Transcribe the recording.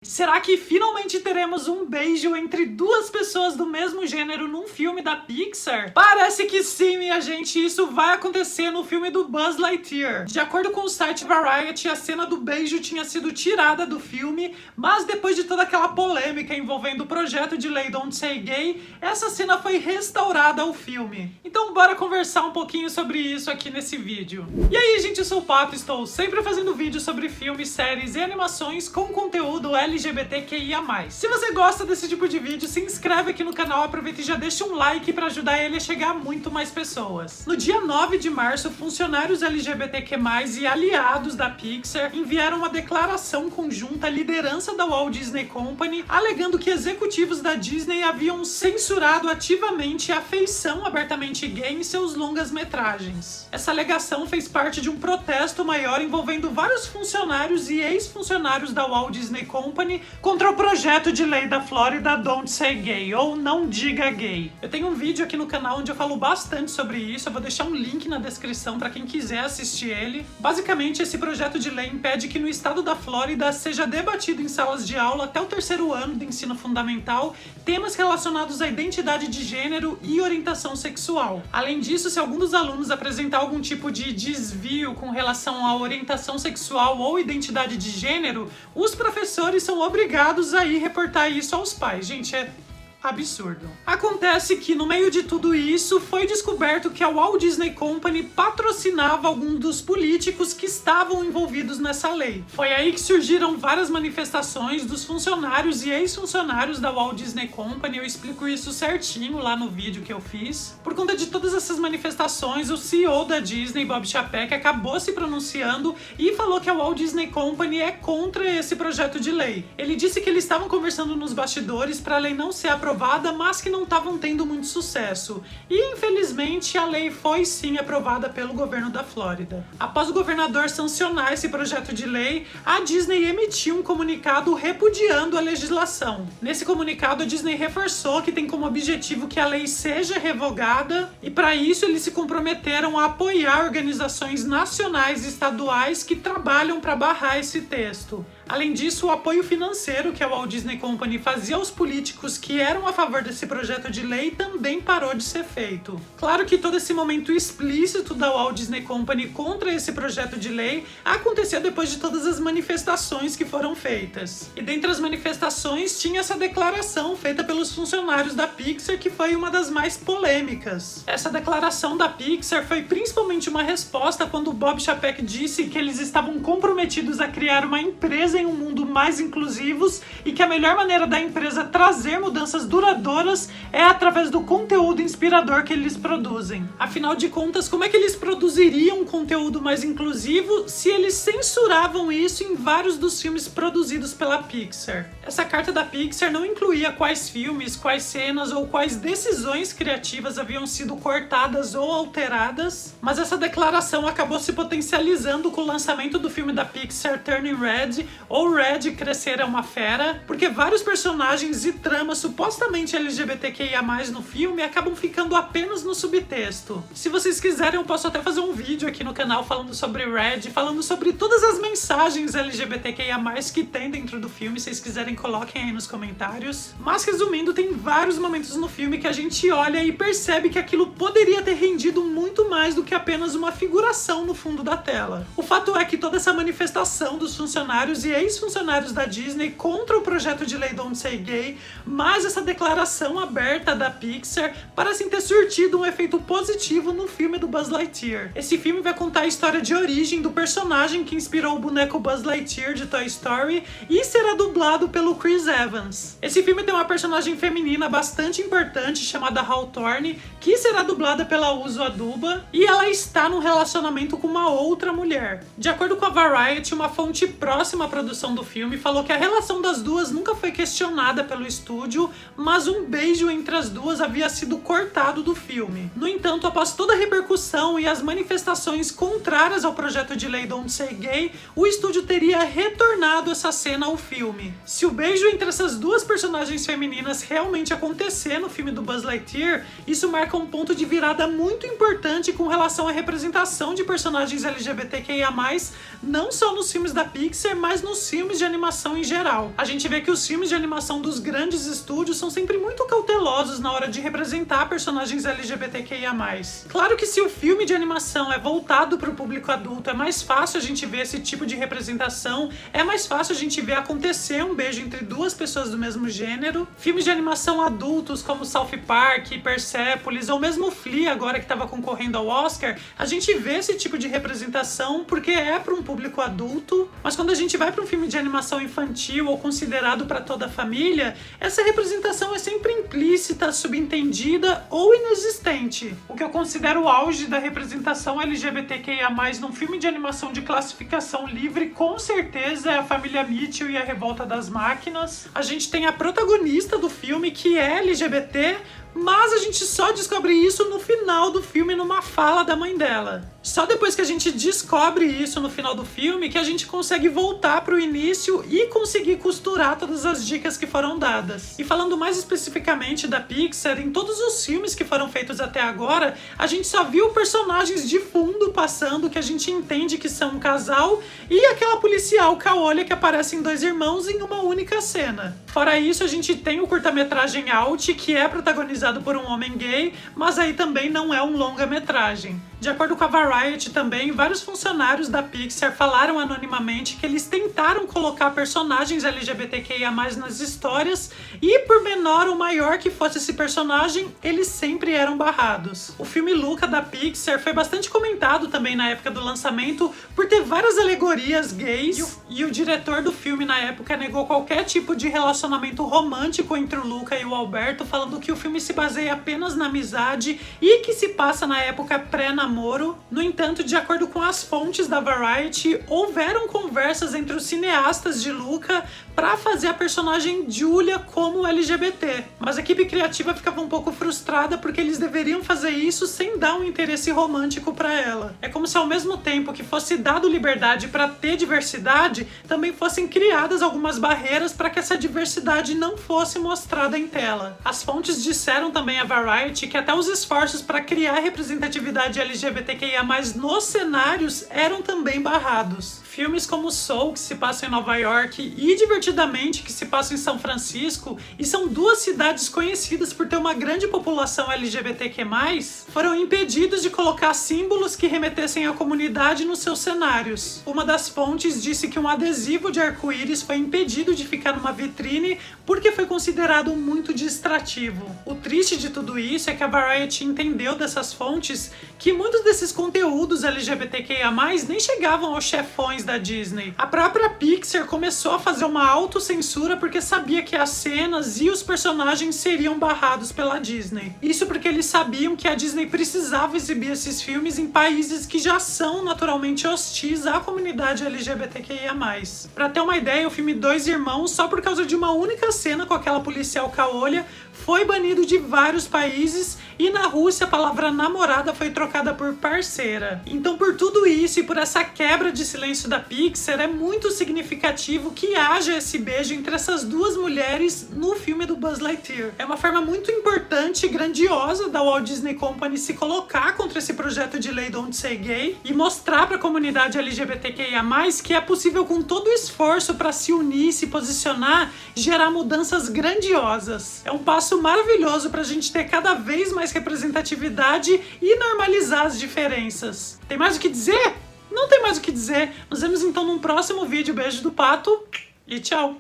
Será que finalmente teremos um beijo entre duas pessoas do mesmo gênero num filme da Pixar? Parece que sim, minha gente, isso vai acontecer no filme do Buzz Lightyear. De acordo com o site Variety, a cena do beijo tinha sido tirada do filme, mas depois de toda aquela polêmica envolvendo o projeto de lei Don't Say Gay, essa cena foi restaurada ao filme. Então bora conversar um pouquinho sobre isso aqui nesse vídeo. E aí, gente, eu sou o Pato, estou sempre fazendo vídeos sobre filmes, séries e animações com conteúdo LGBTQIA+. Se você gosta desse tipo de vídeo, se inscreve aqui no canal, aproveita e já deixa um like para ajudar ele a chegar a muito mais pessoas. No dia 9 de março, funcionários LGBTQ+, e aliados da Pixar enviaram uma declaração conjunta à liderança da Walt Disney Company, alegando que executivos da Disney haviam censurado ativamente a feição abertamente gay em seus longas-metragens. Essa alegação fez parte de um protesto maior envolvendo vários funcionários e ex-funcionários da Walt Disney Company contra o projeto de lei da Flórida Don't Say Gay, ou Não Diga Gay. Eu tenho um vídeo aqui no canal onde eu falo bastante sobre isso, eu vou deixar um link na descrição para quem quiser assistir ele. Basicamente, esse projeto de lei impede que no estado da Flórida seja debatido em salas de aula até o 3º ano do ensino fundamental temas relacionados à identidade de gênero e orientação sexual. Além disso, se algum dos alunos apresentar algum tipo de desvio com relação à orientação sexual ou identidade de gênero, os professores são obrigados a ir reportar isso aos pais. Gente, é absurdo. Acontece que no meio de tudo isso foi descoberto que a Walt Disney Company patrocinava alguns dos políticos que estavam envolvidos nessa lei. Foi aí que surgiram várias manifestações dos funcionários e ex-funcionários da Walt Disney Company. Eu explico isso certinho lá no vídeo que eu fiz. Por conta de todas essas manifestações, o CEO da Disney, Bob Chapek, acabou se pronunciando e falou que a Walt Disney Company é contra esse projeto de lei. Ele disse que eles estavam conversando nos bastidores para a lei não ser aprovada, mas que não estavam tendo muito sucesso. E infelizmente a lei foi sim aprovada pelo governo da Flórida. Após o governador sancionar esse projeto de lei, a Disney emitiu um comunicado repudiando a legislação. Nesse comunicado, a Disney reforçou que tem como objetivo que a lei seja revogada, e para isso eles se comprometeram a apoiar organizações nacionais e estaduais que trabalham para barrar esse texto. Além disso, o apoio financeiro que a Walt Disney Company fazia aos políticos que eram a favor desse projeto de lei também parou de ser feito. Claro que todo esse momento explícito da Walt Disney Company contra esse projeto de lei aconteceu depois de todas as manifestações que foram feitas. E dentre as manifestações tinha essa declaração feita pelos funcionários da Pixar, que foi uma das mais polêmicas. Essa declaração da Pixar foi principalmente uma resposta quando o Bob Chapek disse que eles estavam comprometidos a criar uma empresa em um mundo mais inclusivos e que a melhor maneira da empresa trazer mudanças duradouras é através do conteúdo inspirador que eles produzem. Afinal de contas, como é que eles produziriam um conteúdo mais inclusivo se eles censuravam isso em vários dos filmes produzidos pela Pixar? Essa carta da Pixar não incluía quais filmes, quais cenas ou quais decisões criativas haviam sido cortadas ou alteradas, mas essa declaração acabou se potencializando com o lançamento do filme da Pixar Turning Red, ou Red, Crescer é uma Fera, porque vários personagens e tramas supostamente LGBTQIA+, no filme acabam ficando apenas no subtexto. Se vocês quiserem, eu posso até fazer um vídeo aqui no canal falando sobre Red, falando sobre todas as mensagens LGBTQIA+, que tem dentro do filme. Se vocês quiserem, coloquem aí nos comentários. Mas resumindo, tem vários momentos no filme que a gente olha e percebe que aquilo poderia ter rendido muito mais do que apenas uma figuração no fundo da tela. O fato é que toda essa manifestação dos funcionários e ex-funcionários da Disney contra o projeto de lei Don't Say Gay, mas essa declaração aberta da Pixar parecem ter surtido um efeito positivo no filme do Buzz Lightyear. Esse filme vai contar a história de origem do personagem que inspirou o boneco Buzz Lightyear de Toy Story e será dublado pelo Chris Evans. Esse filme tem uma personagem feminina bastante importante chamada Hawthorne, que será dublada pela Uzo Aduba, e ela está num relacionamento com uma outra mulher. De acordo com a Variety, uma fonte próxima à produção do filme falou que a relação das duas nunca foi questionada pelo estúdio, mas um beijo entre as duas havia sido cortado do filme. No entanto, após toda a repercussão e as manifestações contrárias ao projeto de lei Don't Say Gay, o estúdio teria retornado essa cena ao filme. Se o beijo entre essas duas personagens femininas realmente acontecer no filme do Buzz Lightyear, isso marca um ponto de virada muito importante com relação à representação de personagens LGBTQIA+, não só nos filmes da Pixar, mas no nos filmes de animação em geral. A gente vê que os filmes de animação dos grandes estúdios são sempre muito cautelosos na hora de representar personagens LGBTQIA+. Claro que se o filme de animação é voltado para o público adulto, é mais fácil a gente ver esse tipo de representação, é mais fácil a gente ver acontecer um beijo entre duas pessoas do mesmo gênero. Filmes de animação adultos como South Park, Persepolis ou mesmo Flea, agora que estava concorrendo ao Oscar, a gente vê esse tipo de representação porque é para um público adulto, mas quando a gente vai para um filme de animação infantil ou considerado para toda a família, essa representação é sempre implícita, subentendida ou inexistente. O que eu considero o auge da representação LGBTQIA+, num filme de animação de classificação livre, com certeza é a família Mitchell e a Revolta das Máquinas. A gente tem a protagonista do filme que é LGBT, mas a gente só descobre isso no final do filme, numa fala da mãe dela. Só depois que a gente descobre isso no final do filme que a gente consegue voltar pro início e conseguir costurar todas as dicas que foram dadas. E falando mais especificamente da Pixar, em todos os filmes que foram feitos até agora, a gente só viu personagens de fundo passando que a gente entende que são um casal e aquela policial caolha que aparece em dois irmãos em uma única cena. Fora isso, a gente tem o curta-metragem Out, que é protagonizado por um homem gay, mas aí também não é um longa-metragem. De acordo com a Variety também, vários funcionários da Pixar falaram anonimamente que eles tentaram colocar personagens LGBTQIA+ nas histórias e, por menor ou maior que fosse esse personagem, eles sempre eram barrados. O filme Luca da Pixar foi bastante comentado também na época do lançamento por ter várias alegorias gays e o diretor do filme na época negou qualquer tipo de relacionamento romântico entre o Luca e o Alberto, falando que o filme se baseia apenas na amizade e que se passa na época pré-namoro. No entanto, de acordo com as fontes da Variety, houveram conversas entre os cineastas de Luca para fazer a personagem Julia como LGBT. Mas a equipe criativa ficava um pouco frustrada porque eles deveriam fazer isso sem dar um interesse romântico para ela. É como se ao mesmo tempo que fosse dado liberdade para ter diversidade, também fossem criadas algumas barreiras para que essa diversidade não fosse mostrada em tela. As fontes disseram também à Variety que até os esforços para criar representatividade LGBTQIA+ nos cenários eram também barrados. Filmes como Soul, que se passam em Nova York, e Divertidamente, que se passam em São Francisco, e são duas cidades conhecidas por ter uma grande população LGBTQ+, foram impedidos de colocar símbolos que remetessem à comunidade nos seus cenários. Uma das fontes disse que um adesivo de arco-íris foi impedido de ficar numa vitrine porque foi considerado muito distrativo. O triste de tudo isso é que a Variety entendeu dessas fontes que muitos desses conteúdos LGBTQIA+, nem chegavam aos chefões da Disney. A própria Pixar começou a fazer uma autocensura porque sabia que as cenas e os personagens seriam barrados pela Disney. Isso porque eles sabiam que a Disney precisava exibir esses filmes em países que já são naturalmente hostis à comunidade LGBTQIA+. Pra ter uma ideia, o filme Dois Irmãos, só por causa de uma única cena com aquela policial caolha, foi banido de vários países e na Rússia a palavra namorada foi trocada por parceira. Então por tudo isso e por essa quebra de silêncio da Pixar, é muito significativo que haja esse beijo entre essas duas mulheres no filme do Buzz Lightyear. É uma forma muito importante e grandiosa da Walt Disney Company se colocar contra esse projeto de lei Don't Say Gay e mostrar para a comunidade LGBTQIA+, que é possível com todo o esforço para se unir, se posicionar, gerar mudanças grandiosas. É um passo maravilhoso para a gente ter cada vez mais representatividade e normalizar as diferenças. Tem mais o que dizer? Não tem mais o que dizer. Nos vemos então num próximo vídeo. Beijo do Pato e tchau!